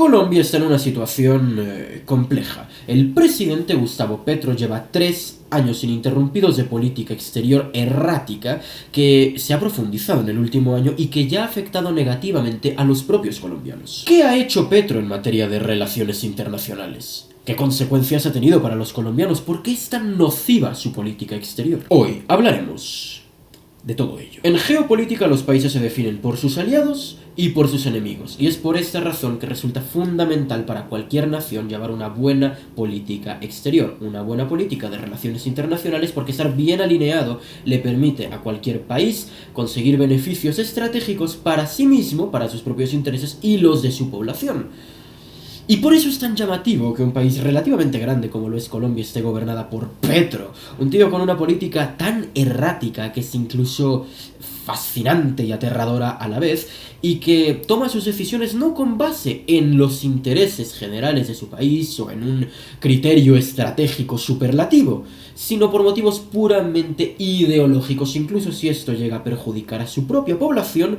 Colombia está en una situación compleja. El presidente Gustavo Petro lleva 3 años ininterrumpidos de política exterior errática que se ha profundizado en el último año y que ya ha afectado negativamente a los propios colombianos. ¿Qué ha hecho Petro en materia de relaciones internacionales? ¿Qué consecuencias ha tenido para los colombianos? ¿Por qué es tan nociva su política exterior? Hoy hablaremos de todo ello. En geopolítica los países se definen por sus aliados y por sus enemigos, y es por esta razón que resulta fundamental para cualquier nación llevar una buena política exterior, una buena política de relaciones internacionales, porque estar bien alineado le permite a cualquier país conseguir beneficios estratégicos para sí mismo, para sus propios intereses y los de su población. Y por eso es tan llamativo que un país relativamente grande como lo es Colombia esté gobernada por Petro, un tío con una política tan errática que es incluso fascinante y aterradora a la vez, y que toma sus decisiones no con base en los intereses generales de su país o en un criterio estratégico superlativo, sino por motivos puramente ideológicos, incluso si esto llega a perjudicar a su propia población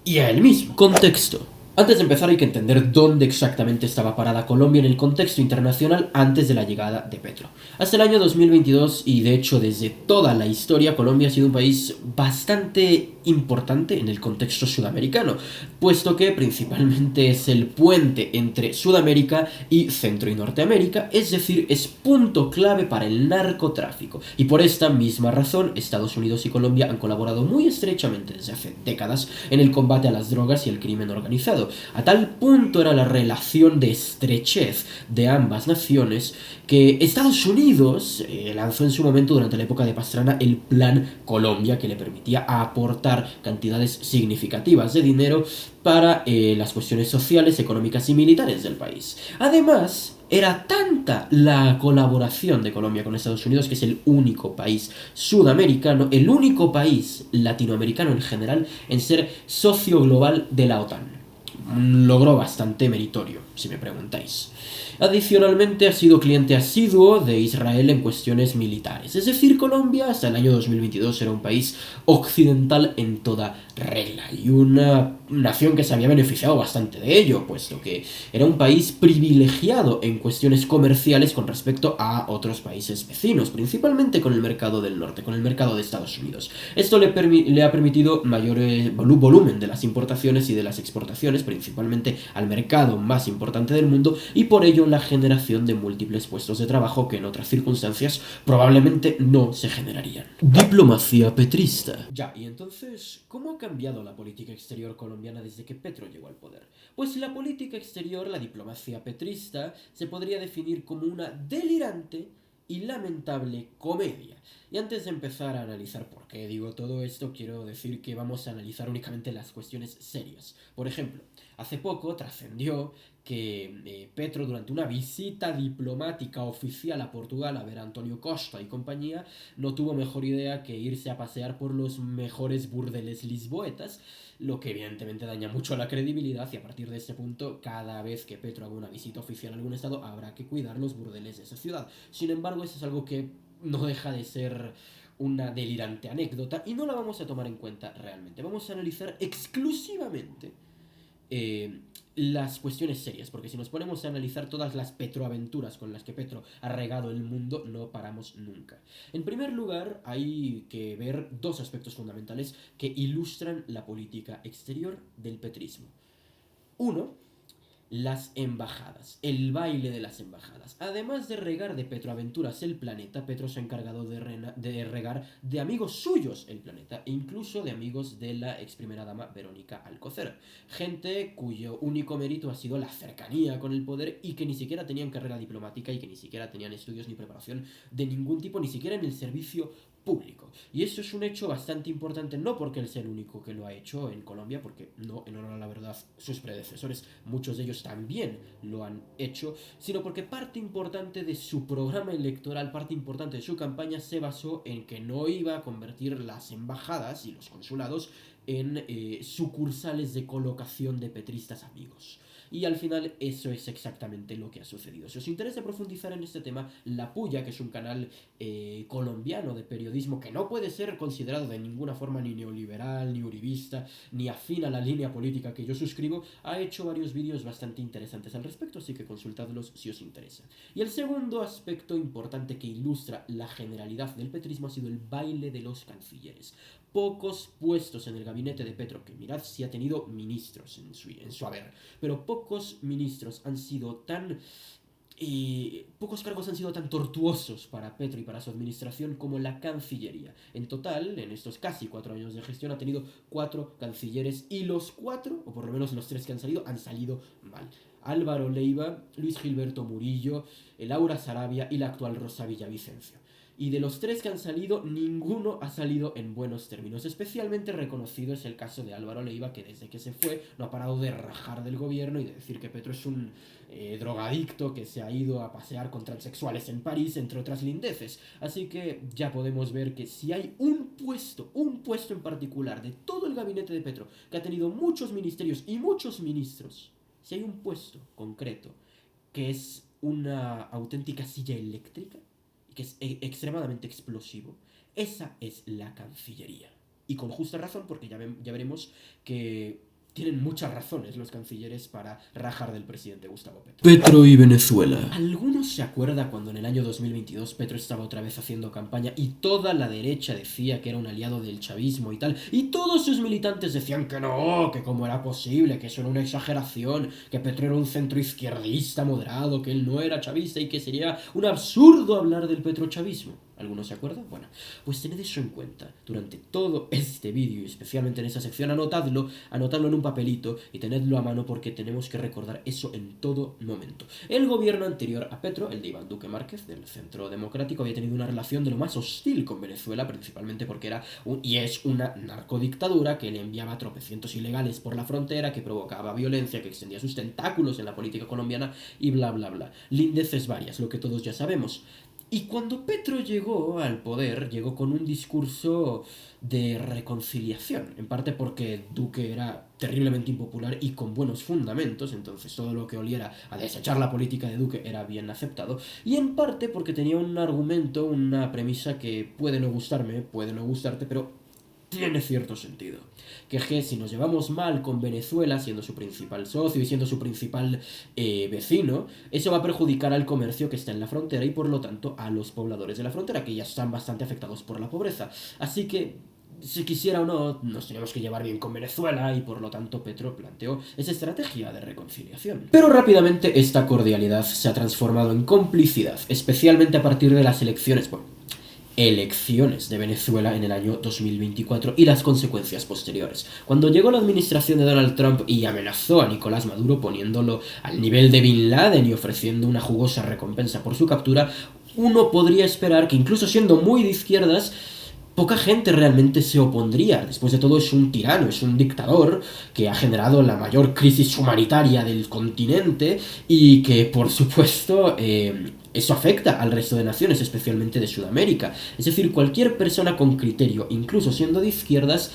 y a él mismo. Contexto. Antes de empezar hay que entender dónde exactamente estaba parada Colombia en el contexto internacional antes de la llegada de Petro. Hasta el año 2022, y de hecho desde toda la historia, Colombia ha sido un país bastante importante en el contexto sudamericano, puesto que principalmente es el puente entre Sudamérica y Centro y Norteamérica, es decir, es punto clave para el narcotráfico. Y por esta misma razón, Estados Unidos y Colombia han colaborado muy estrechamente desde hace décadas en el combate a las drogas y el crimen organizado. A tal punto era la relación de estrechez de ambas naciones que Estados Unidos lanzó en su momento durante la época de Pastrana el Plan Colombia, que le permitía aportar cantidades significativas de dinero para las cuestiones sociales, económicas y militares del país. Además, era tanta la colaboración de Colombia con Estados Unidos, que es el único país sudamericano, el único país latinoamericano en general en ser socio global de la OTAN. Un logro bastante meritorio, si me preguntáis. Adicionalmente ha sido cliente asiduo de Israel en cuestiones militares. Es decir, Colombia hasta el año 2022 era un país occidental en toda regla y una nación que se había beneficiado bastante de ello, puesto que era un país privilegiado en cuestiones comerciales con respecto a otros países vecinos, principalmente con el mercado del norte, con el mercado de Estados Unidos. Esto le ha permitido mayor volumen de las importaciones y de las exportaciones, principalmente al mercado más importante del mundo, y por ello la generación de múltiples puestos de trabajo que en otras circunstancias probablemente no se generarían. Diplomacia petrista. Ya, y entonces, ¿cómo ha cambiado la política exterior colombiana desde que Petro llegó al poder? Pues la política exterior, la diplomacia petrista, se podría definir como una delirante y lamentable comedia. Y antes de empezar a analizar por qué digo todo esto, quiero decir que vamos a analizar únicamente las cuestiones serias. Por ejemplo, hace poco trascendió que Petro, durante una visita diplomática oficial a Portugal a ver a Antonio Costa y compañía, no tuvo mejor idea que irse a pasear por los mejores burdeles lisboetas, lo que evidentemente daña mucho la credibilidad, y a partir de este punto, cada vez que Petro haga una visita oficial a algún estado, habrá que cuidar los burdeles de esa ciudad. Sin embargo, eso es algo que no deja de ser una delirante anécdota y no la vamos a tomar en cuenta realmente. Vamos a analizar exclusivamente las cuestiones serias, porque si nos ponemos a analizar todas las petroaventuras con las que Petro ha regado el mundo, no paramos nunca. En primer lugar, hay que ver dos aspectos fundamentales que ilustran la política exterior del petrismo. Uno, las embajadas, el baile de las embajadas. Además de regar de Petroaventuras el planeta, Petro se ha encargado de regar de amigos suyos el planeta, e incluso de amigos de la ex primera dama Verónica Alcocer. Gente cuyo único mérito ha sido la cercanía con el poder y que ni siquiera tenían carrera diplomática y que ni siquiera tenían estudios ni preparación de ningún tipo, ni siquiera en el servicio público. Y esto es un hecho bastante importante, no porque él sea el único que lo ha hecho en Colombia, porque no, en honor a la verdad, sus predecesores, muchos de ellos también lo han hecho, sino porque parte importante de su programa electoral, parte importante de su campaña, se basó en que no iba a convertir las embajadas y los consulados en sucursales de colocación de petristas amigos. Y al final eso es exactamente lo que ha sucedido. Si os interesa profundizar en este tema, La Puya, que es un canal colombiano de periodismo que no puede ser considerado de ninguna forma ni neoliberal, ni uribista, ni afín a la línea política que yo suscribo, ha hecho varios vídeos bastante interesantes al respecto, así que consultadlos si os interesa. Y el segundo aspecto importante que ilustra la generalidad del petrismo ha sido el baile de los cancilleres. Pocos puestos en el gabinete de Petro, que mirad si ha tenido ministros en su haber, pero pocos ministros han sido tan... pocos cargos han sido tan tortuosos para Petro y para su administración como la Cancillería. En total, en estos casi 4 años de gestión, ha tenido 4 cancilleres y los 4, o por lo menos los 3 que han salido mal. Álvaro Leiva, Luis Gilberto Murillo, Laura Sarabia y la actual Rosa Villavicencio. Y de los 3 que han salido, ninguno ha salido en buenos términos. Especialmente reconocido es el caso de Álvaro Leiva, que desde que se fue no ha parado de rajar del gobierno y de decir que Petro es un drogadicto que se ha ido a pasear con transexuales en París, entre otras lindeces. Así que ya podemos ver que si hay un puesto en particular de todo el gabinete de Petro, que ha tenido muchos ministerios y muchos ministros, si hay un puesto concreto que es una auténtica silla eléctrica, que es extremadamente explosivo, esa es la Cancillería. Y con justa razón, porque ya veremos que tienen muchas razones los cancilleres para rajar del presidente Gustavo Petro. Petro y Venezuela. ¿Alguno se acuerda cuando en el año 2022 Petro estaba otra vez haciendo campaña y toda la derecha decía que era un aliado del chavismo y tal? Y todos sus militantes decían que no, que cómo era posible, que eso era una exageración, que Petro era un centroizquierdista moderado, que él no era chavista y que sería un absurdo hablar del petrochavismo. ¿Alguno se acuerda? Bueno, pues tened eso en cuenta. Durante todo este vídeo, y especialmente en esa sección, anotadlo en un papelito y tenedlo a mano porque tenemos que recordar eso en todo momento. El gobierno anterior a Petro, el de Iván Duque Márquez, del Centro Democrático, había tenido una relación de lo más hostil con Venezuela, principalmente porque era y es una narcodictadura que le enviaba tropecientos ilegales por la frontera, que provocaba violencia, que extendía sus tentáculos en la política colombiana y bla bla bla. Lindeces varias, lo que todos ya sabemos. Y cuando Petro llegó al poder, llegó con un discurso de reconciliación, en parte porque Duque era terriblemente impopular y con buenos fundamentos, entonces todo lo que oliera a desechar la política de Duque era bien aceptado, y en parte porque tenía un argumento, una premisa que puede no gustarme, puede no gustarte, pero tiene cierto sentido. Que si nos llevamos mal con Venezuela, siendo su principal socio y siendo su principal vecino, eso va a perjudicar al comercio que está en la frontera y por lo tanto a los pobladores de la frontera, que ya están bastante afectados por la pobreza. Así que, si quisiera o no, nos tenemos que llevar bien con Venezuela y por lo tanto Petro planteó esa estrategia de reconciliación. Pero rápidamente esta cordialidad se ha transformado en complicidad, especialmente a partir de las elecciones de Venezuela en el año 2024 y las consecuencias posteriores. Cuando llegó la administración de Donald Trump y amenazó a Nicolás Maduro poniéndolo al nivel de Bin Laden y ofreciendo una jugosa recompensa por su captura, uno podría esperar que incluso siendo muy de izquierdas, poca gente realmente se opondría. Después de todo es un tirano, es un dictador que ha generado la mayor crisis humanitaria del continente y que por supuesto eso afecta al resto de naciones, especialmente de Sudamérica. Es decir, cualquier persona con criterio, incluso siendo de izquierdas,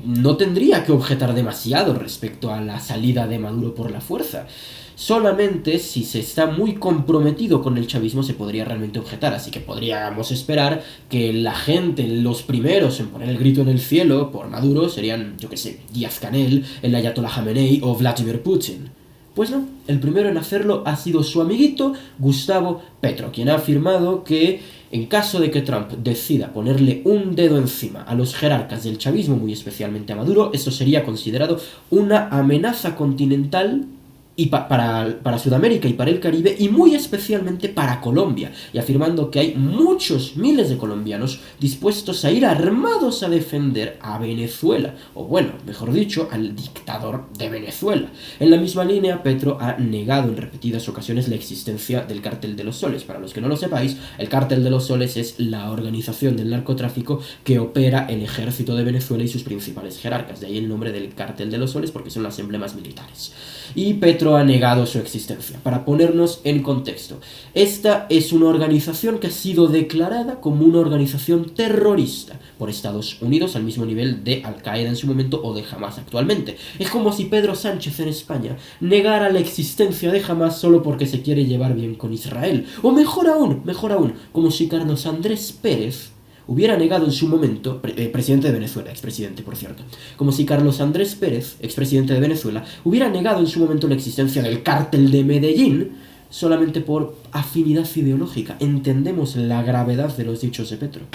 no tendría que objetar demasiado respecto a la salida de Maduro por la fuerza. Solamente si se está muy comprometido con el chavismo se podría realmente objetar, así que podríamos esperar que la gente, los primeros en poner el grito en el cielo por Maduro serían, yo que sé, Díaz-Canel, el Ayatollah Jamenei o Vladimir Putin. Pues no, el primero en hacerlo ha sido su amiguito Gustavo Petro, quien ha afirmado que en caso de que Trump decida ponerle un dedo encima a los jerarcas del chavismo, muy especialmente a Maduro, esto sería considerado una amenaza continental y para Sudamérica y para el Caribe, y muy especialmente para Colombia, y afirmando que hay muchos miles de colombianos dispuestos a ir armados a defender a Venezuela, o bueno, mejor dicho, al dictador de Venezuela. En la misma línea, Petro ha negado en repetidas ocasiones la existencia del Cártel de los Soles. Para los que no lo sepáis, el Cártel de los Soles es la organización del narcotráfico que opera el ejército de Venezuela y sus principales jerarcas, de ahí el nombre del Cártel de los Soles, porque son las emblemas militares. Y Petro Petro ha negado su existencia. Para ponernos en contexto, esta es una organización que ha sido declarada como una organización terrorista por Estados Unidos, al mismo nivel de Al-Qaeda en su momento o de Hamas actualmente. Es como si Pedro Sánchez en España negara la existencia de Hamas solo porque se quiere llevar bien con Israel. O mejor aún, como si Carlos Andrés Pérez hubiera negado en su momento, presidente de Venezuela, expresidente por cierto, como si Carlos Andrés Pérez, expresidente de Venezuela, hubiera negado en su momento la existencia del cártel de Medellín solamente por afinidad ideológica. Entendemos la gravedad de los dichos de Petro.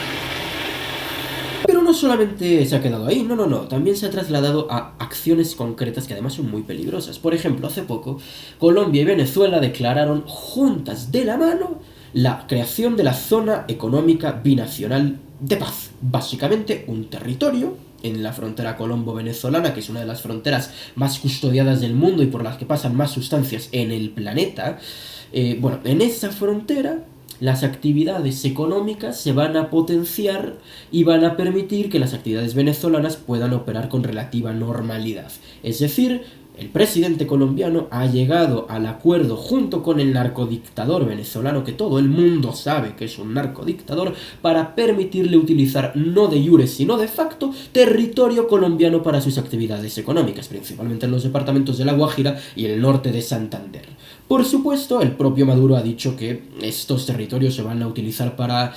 Pero no solamente se ha quedado ahí, no, también se ha trasladado a acciones concretas que además son muy peligrosas. Por ejemplo, hace poco, Colombia y Venezuela declararon juntas de la mano la creación de la Zona Económica Binacional de Paz. Básicamente un territorio en la frontera colombo-venezolana, que es una de las fronteras más custodiadas del mundo y por las que pasan más sustancias en el planeta. En esa frontera las actividades económicas se van a potenciar y van a permitir que las actividades venezolanas puedan operar con relativa normalidad. Es decir, el presidente colombiano ha llegado al acuerdo junto con el narcodictador venezolano, que todo el mundo sabe que es un narcodictador, para permitirle utilizar no de jure sino de facto territorio colombiano para sus actividades económicas, principalmente en los departamentos de La Guajira y el norte de Santander. Por supuesto, el propio Maduro ha dicho que estos territorios se van a utilizar para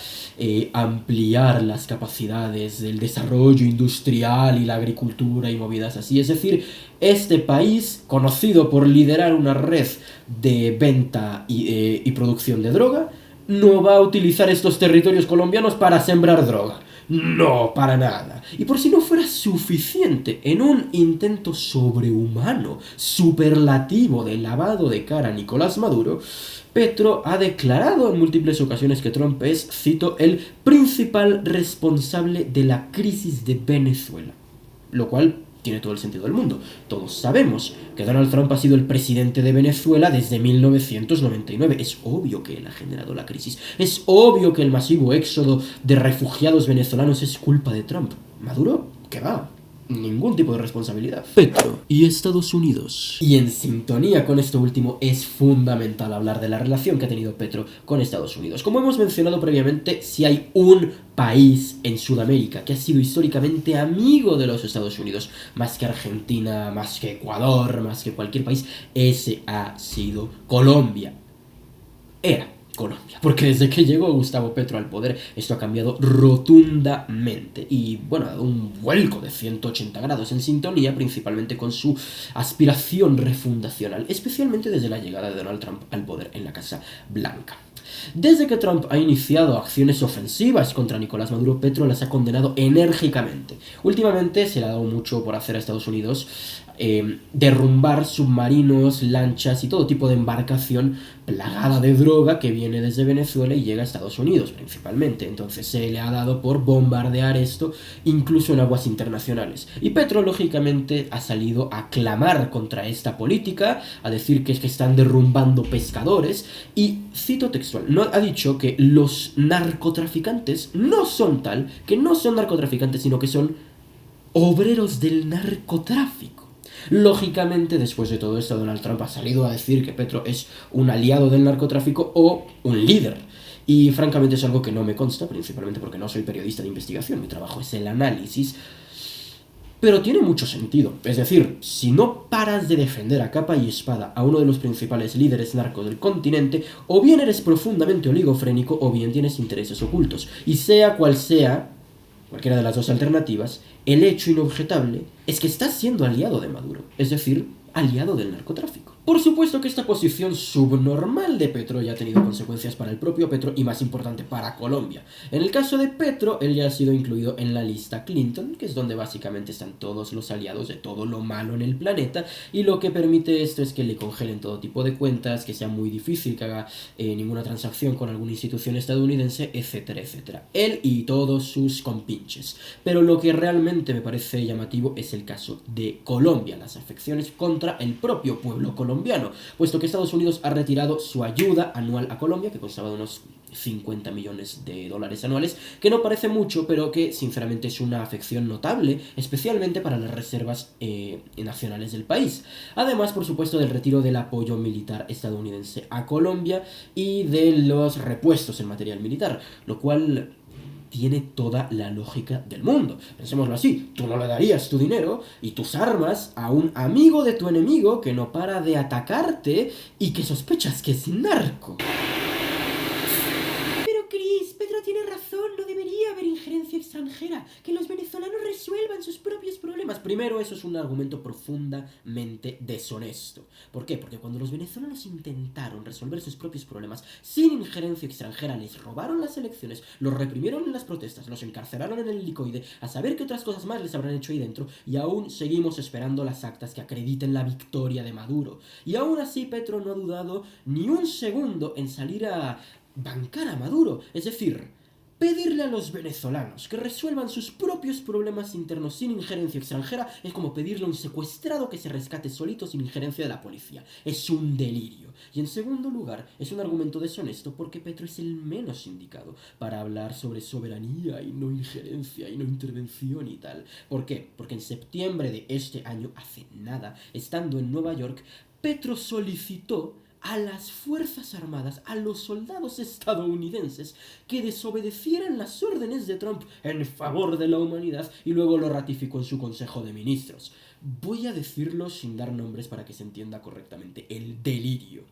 ampliar las capacidades del desarrollo industrial y la agricultura y movidas así. Es decir, este país, conocido por liderar una red de venta y producción de droga, no va a utilizar estos territorios colombianos para sembrar droga. No, para nada. Y por si no fuera suficiente, en un intento sobrehumano, superlativo de lavado de cara a Nicolás Maduro, Petro ha declarado en múltiples ocasiones que Trump es, cito, el principal responsable de la crisis de Venezuela. Lo cual tiene todo el sentido del mundo. Todos sabemos que Donald Trump ha sido el presidente de Venezuela desde 1999. Es obvio que él ha generado la crisis. Es obvio que el masivo éxodo de refugiados venezolanos es culpa de Trump. Maduro, ¿qué va? Ningún tipo de responsabilidad. Petro y Estados Unidos. Y en sintonía con esto último es fundamental hablar de la relación que ha tenido Petro con Estados Unidos. Como hemos mencionado previamente, si hay un país en Sudamérica que ha sido históricamente amigo de los Estados Unidos, más que Argentina, más que Ecuador, más que cualquier país, ese ha sido Colombia. Era Colombia, porque desde que llegó Gustavo Petro al poder esto ha cambiado rotundamente y ha dado un vuelco de 180 grados en sintonía principalmente con su aspiración refundacional, especialmente desde la llegada de Donald Trump al poder en la Casa Blanca. Desde que Trump ha iniciado acciones ofensivas contra Nicolás Maduro, Petro las ha condenado enérgicamente. Últimamente se le ha dado mucho por hacer a Estados Unidos derrumbar submarinos, lanchas y todo tipo de embarcación plagada de droga que viene desde Venezuela y llega a Estados Unidos principalmente. Entonces se le ha dado por bombardear esto incluso en aguas internacionales. Y Petro lógicamente ha salido a clamar contra esta política, a decir que es que están derrumbando pescadores y, cito textual, no ha dicho que los narcotraficantes no son tal, que no son narcotraficantes sino que son obreros del narcotráfico. Lógicamente, después de todo esto, Donald Trump ha salido a decir que Petro es un aliado del narcotráfico o un líder. Y francamente es algo que no me consta, principalmente porque no soy periodista de investigación, mi trabajo es el análisis. Pero tiene mucho sentido. Es decir, si no paras de defender a capa y espada a uno de los principales líderes narcos del continente, o bien eres profundamente oligofrénico o bien tienes intereses ocultos. Y sea cual sea, cualquiera de las dos alternativas, el hecho inobjetable es que está siendo aliado de Maduro, es decir, aliado del narcotráfico. Por supuesto que esta posición subnormal de Petro ya ha tenido consecuencias para el propio Petro y, más importante, para Colombia. En el caso de Petro, él ya ha sido incluido en la lista Clinton, que es donde básicamente están todos los aliados de todo lo malo en el planeta, y lo que permite esto es que le congelen todo tipo de cuentas, que sea muy difícil que haga ninguna transacción con alguna institución estadounidense, etcétera, etcétera. Él y todos sus compinches. Pero lo que realmente me parece llamativo es el caso de Colombia, las afecciones contra el propio pueblo colombiano colombiano, puesto que Estados Unidos ha retirado su ayuda anual a Colombia, que costaba de unos 50 millones de dólares anuales, que no parece mucho, pero que sinceramente es una afección notable, especialmente para las reservas nacionales del país. Además, por supuesto, del retiro del apoyo militar estadounidense a Colombia y de los repuestos en material militar, lo cual tiene toda la lógica del mundo. Pensémoslo así, tú no le darías tu dinero y tus armas a un amigo de tu enemigo que no para de atacarte y que sospechas que es narco. Pero Chris, Pedro tiene razón, no debería haber injerencia extranjera, que los venezolanos resuelvan sus propios problemas. Primero, eso es un argumento profundamente deshonesto. ¿Por qué? Porque cuando los venezolanos intentaron resolver sus propios problemas sin injerencia extranjera, les robaron las elecciones, los reprimieron en las protestas, los encarcelaron en el helicoide, a saber qué otras cosas más les habrán hecho ahí dentro, y aún seguimos esperando las actas que acrediten la victoria de Maduro. Y aún así Petro no ha dudado ni un segundo en salir a bancar a Maduro, es decir, pedirle a los venezolanos que resuelvan sus propios problemas internos sin injerencia extranjera es como pedirle a un secuestrado que se rescate solito sin injerencia de la policía. Es un delirio. Y en segundo lugar, es un argumento deshonesto porque Petro es el menos indicado para hablar sobre soberanía y no injerencia y no intervención y tal. ¿Por qué? Porque en septiembre de este año, hace nada, estando en Nueva York, Petro solicitó a las Fuerzas Armadas, a los soldados estadounidenses, que desobedecieran las órdenes de Trump en favor de la humanidad y luego lo ratificó en su Consejo de Ministros. Voy a decirlo sin dar nombres para que se entienda correctamente. El delirio.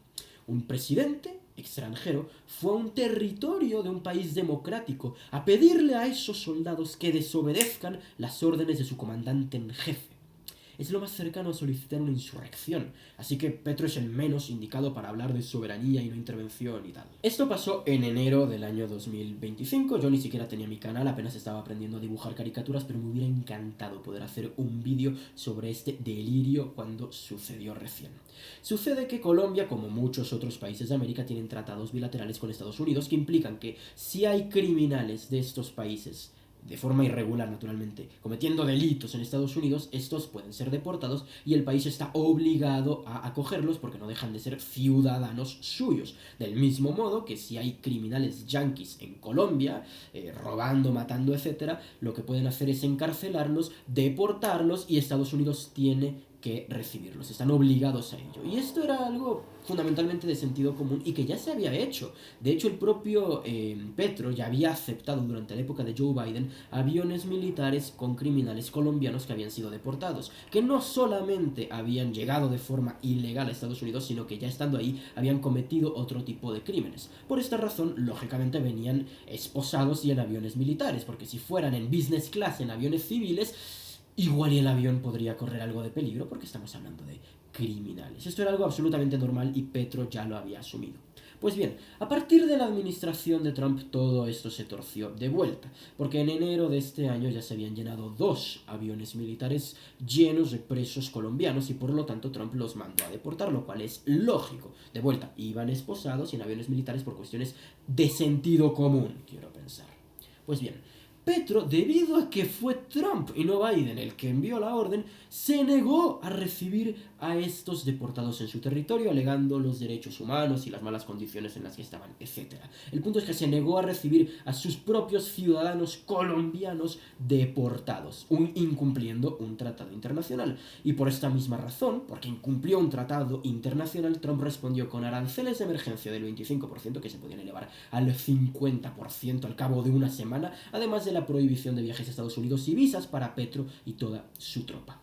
Un presidente extranjero fue a un territorio de un país democrático a pedirle a esos soldados que desobedezcan las órdenes de su comandante en jefe. Es lo más cercano a solicitar una insurrección, así que Petro es el menos indicado para hablar de soberanía y no intervención y tal. Esto pasó en enero del año 2025, yo ni siquiera tenía mi canal, apenas estaba aprendiendo a dibujar caricaturas, pero me hubiera encantado poder hacer un vídeo sobre este delirio cuando sucedió recién. Sucede que Colombia, como muchos otros países de América, tienen tratados bilaterales con Estados Unidos que implican que si hay criminales de estos países de forma irregular naturalmente, cometiendo delitos en Estados Unidos, estos pueden ser deportados y el país está obligado a acogerlos porque no dejan de ser ciudadanos suyos. Del mismo modo que si hay criminales yanquis en Colombia, robando, matando, etc., lo que pueden hacer es encarcelarlos, deportarlos y Estados Unidos tiene que recibirlos, están obligados a ello. Y esto era algo fundamentalmente de sentido común y que ya se había hecho. De hecho, el propio Petro ya había aceptado durante la época de Joe Biden aviones militares con criminales colombianos que habían sido deportados, que no solamente habían llegado de forma ilegal a Estados Unidos, sino que ya estando ahí habían cometido otro tipo de crímenes. Por esta razón, lógicamente venían esposados y en aviones militares, porque si fueran en business class, en aviones civiles, igual y el avión podría correr algo de peligro porque estamos hablando de criminales. Esto era algo absolutamente normal y Petro ya lo había asumido. Pues bien, a partir de la administración de Trump todo esto se torció de vuelta, porque en enero de este año ya se habían llenado 2 aviones militares llenos de presos colombianos y por lo tanto Trump los mandó a deportar, lo cual es lógico. De vuelta, iban esposados y en aviones militares por cuestiones de sentido común, quiero pensar. Pues bien, Petro, debido a que fue Trump y no Biden el que envió la orden, se negó a recibir a estos deportados en su territorio, alegando los derechos humanos y las malas condiciones en las que estaban, etc. El punto es que se negó a recibir a sus propios ciudadanos colombianos deportados, incumpliendo un tratado internacional. Y por esta misma razón, porque incumplió un tratado internacional, Trump respondió con aranceles de emergencia del 25% que se podían elevar al 50% al cabo de una semana, además de la prohibición de viajes a Estados Unidos y visas para Petro y toda su tropa.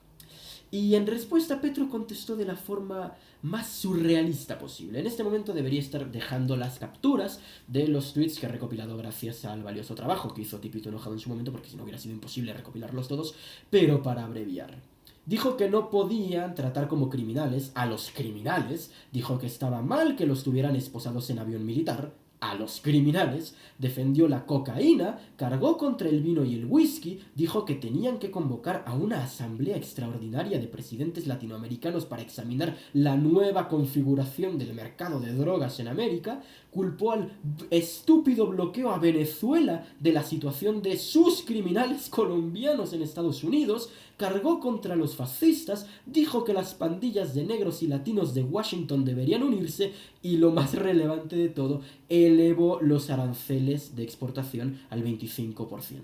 Y en respuesta Petro contestó de la forma más surrealista posible. En este momento debería estar dejando las capturas de los tweets que he recopilado gracias al valioso trabajo que hizo Tipito Enojado en su momento, porque si no hubiera sido imposible recopilarlos todos, pero para abreviar. Dijo que no podían tratar como criminales a los criminales, dijo que estaba mal que los tuvieran esposados en avión militar, a los criminales, defendió la cocaína, cargó contra el vino y el whisky, dijo que tenían que convocar a una asamblea extraordinaria de presidentes latinoamericanos para examinar la nueva configuración del mercado de drogas en América, culpó al estúpido bloqueo a Venezuela de la situación de sus criminales colombianos en Estados Unidos, cargó contra los fascistas, dijo que las pandillas de negros y latinos de Washington deberían unirse y, lo más relevante de todo, elevó los aranceles de exportación al 25%.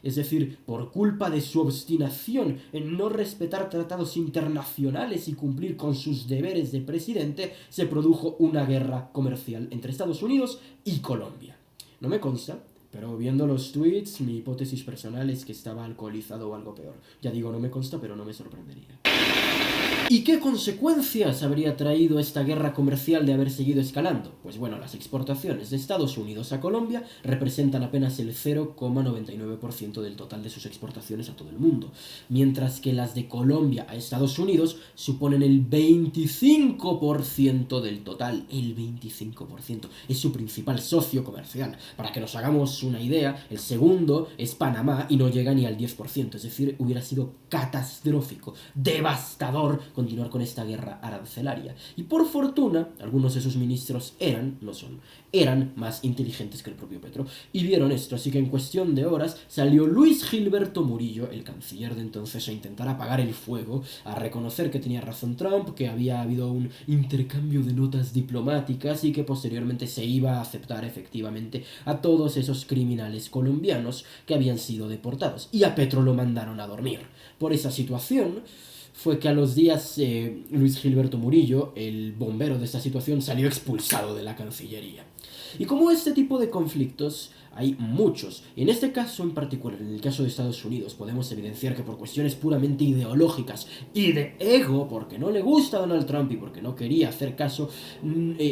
Es decir, por culpa de su obstinación en no respetar tratados internacionales y cumplir con sus deberes de presidente, se produjo una guerra comercial entre Estados Unidos y Colombia. No me consta, pero viendo los tweets, mi hipótesis personal es que estaba alcoholizado o algo peor. Ya digo, no me consta, pero no me sorprendería. ¿Y qué consecuencias habría traído esta guerra comercial de haber seguido escalando? Pues bueno, las exportaciones de Estados Unidos a Colombia representan apenas el 0,99% del total de sus exportaciones a todo el mundo, mientras que las de Colombia a Estados Unidos suponen el 25% del total. El 25%. Es su principal socio comercial. Para que nos hagamos una idea, el segundo es Panamá y no llega ni al 10%. Es decir, hubiera sido catastrófico, devastador continuar con esta guerra arancelaria. Y por fortuna, algunos de sus ministros eran más inteligentes que el propio Petro y vieron esto, así que en cuestión de horas salió Luis Gilberto Murillo, el canciller de entonces, a intentar apagar el fuego, a reconocer que tenía razón Trump, que había habido un intercambio de notas diplomáticas y que posteriormente se iba a aceptar efectivamente a todos esos criminales colombianos que habían sido deportados. Y a Petro lo mandaron a dormir. Por esa situación fue que a los días Luis Gilberto Murillo, el bombero de esta situación, salió expulsado de la Cancillería. Y como este tipo de conflictos hay muchos, y en este caso en particular, en el caso de Estados Unidos, podemos evidenciar que por cuestiones puramente ideológicas y de ego, porque no le gusta a Donald Trump y porque no quería hacer caso,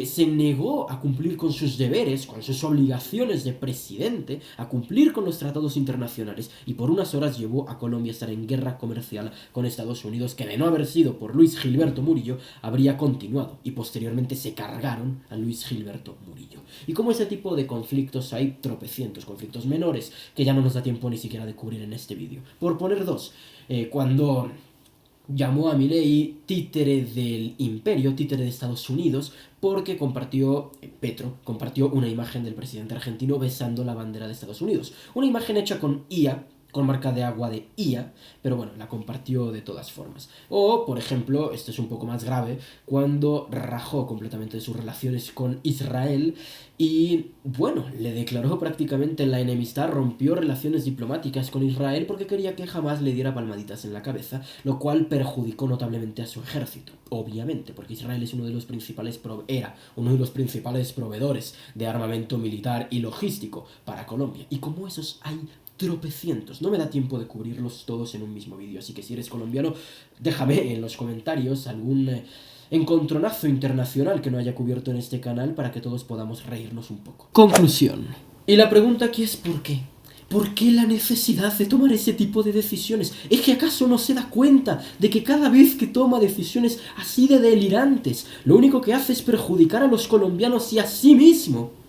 se negó a cumplir con sus deberes, con sus obligaciones de presidente, a cumplir con los tratados internacionales, y por unas horas llevó a Colombia a estar en guerra comercial con Estados Unidos, que de no haber sido por Luis Gilberto Murillo, habría continuado, y posteriormente se cargaron a Luis Gilberto Murillo. Y como ese tipo de conflictos hay tropecientos, conflictos menores, que ya no nos da tiempo ni siquiera de cubrir en este vídeo. Por poner dos, cuando llamó a Milei títere del imperio, títere de Estados Unidos, porque Petro compartió una imagen del presidente argentino besando la bandera de Estados Unidos. Una imagen hecha con IA, con marca de agua de IA, pero bueno, la compartió de todas formas. O, por ejemplo, esto es un poco más grave, cuando rajó completamente de sus relaciones con Israel y, bueno, le declaró prácticamente la enemistad, rompió relaciones diplomáticas con Israel porque quería que jamás le diera palmaditas en la cabeza, lo cual perjudicó notablemente a su ejército, obviamente, porque Israel es era uno de los principales proveedores de armamento militar y logístico para Colombia. Y como esos hay tropecientos. No me da tiempo de cubrirlos todos en un mismo vídeo, así que si eres colombiano, déjame en los comentarios algún encontronazo internacional que no haya cubierto en este canal para que todos podamos reírnos un poco. Conclusión. Y la pregunta aquí es ¿por qué? ¿Por qué la necesidad de tomar ese tipo de decisiones? ¿Es que acaso no se da cuenta de que cada vez que toma decisiones así de delirantes, lo único que hace es perjudicar a los colombianos y a sí mismo?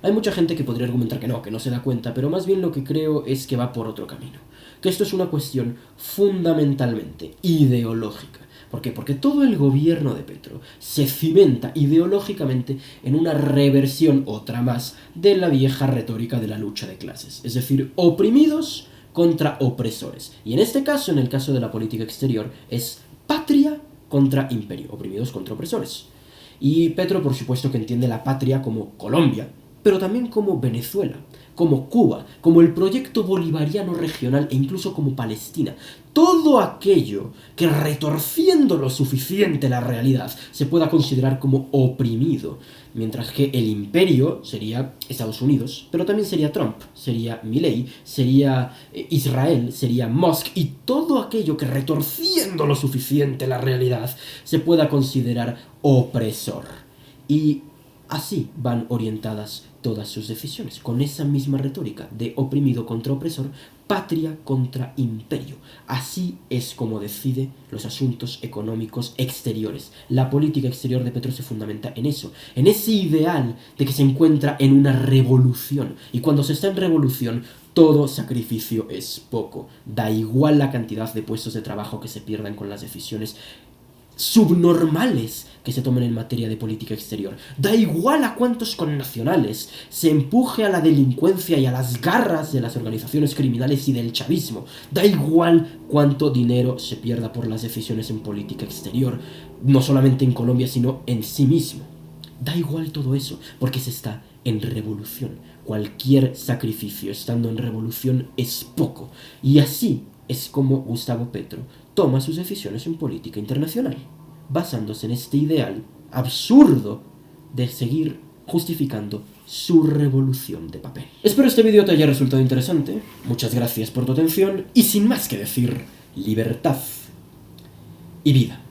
Hay mucha gente que podría argumentar que no se da cuenta, pero más bien lo que creo es que va por otro camino. Que esto es una cuestión fundamentalmente ideológica. ¿Por qué? Porque todo el gobierno de Petro se cimenta ideológicamente en una reversión, otra más, de la vieja retórica de la lucha de clases. Es decir, oprimidos contra opresores. Y en este caso, en el caso de la política exterior, es patria contra imperio, oprimidos contra opresores. Y Petro, por supuesto, que entiende la patria como Colombia, pero también como Venezuela, como Cuba, como el proyecto bolivariano regional e incluso como Palestina. Todo aquello que, retorciendo lo suficiente la realidad, se pueda considerar como oprimido. Mientras que el imperio sería Estados Unidos, pero también sería Trump, sería Milei, sería Israel, sería Musk, y todo aquello que, retorciendo lo suficiente la realidad, se pueda considerar opresor. Y así van orientadas todas sus decisiones, con esa misma retórica de oprimido contra opresor, patria contra imperio. Así es como decide los asuntos económicos exteriores. La política exterior de Petro se fundamenta en eso, en ese ideal de que se encuentra en una revolución. Y cuando se está en revolución, todo sacrificio es poco. Da igual la cantidad de puestos de trabajo que se pierdan con las decisiones subnormales que se tomen en materia de política exterior. Da igual a cuántos connacionales se empuje a la delincuencia y a las garras de las organizaciones criminales y del chavismo. Da igual cuánto dinero se pierda por las decisiones en política exterior, no solamente en Colombia, sino en sí mismo. Da igual todo eso, porque se está en revolución. Cualquier sacrificio estando en revolución es poco. Y así es como Gustavo Petro toma sus decisiones en política internacional, basándose en este ideal absurdo de seguir justificando su revolución de papel. Espero este vídeo te haya resultado interesante, muchas gracias por tu atención y sin más que decir, libertad y vida.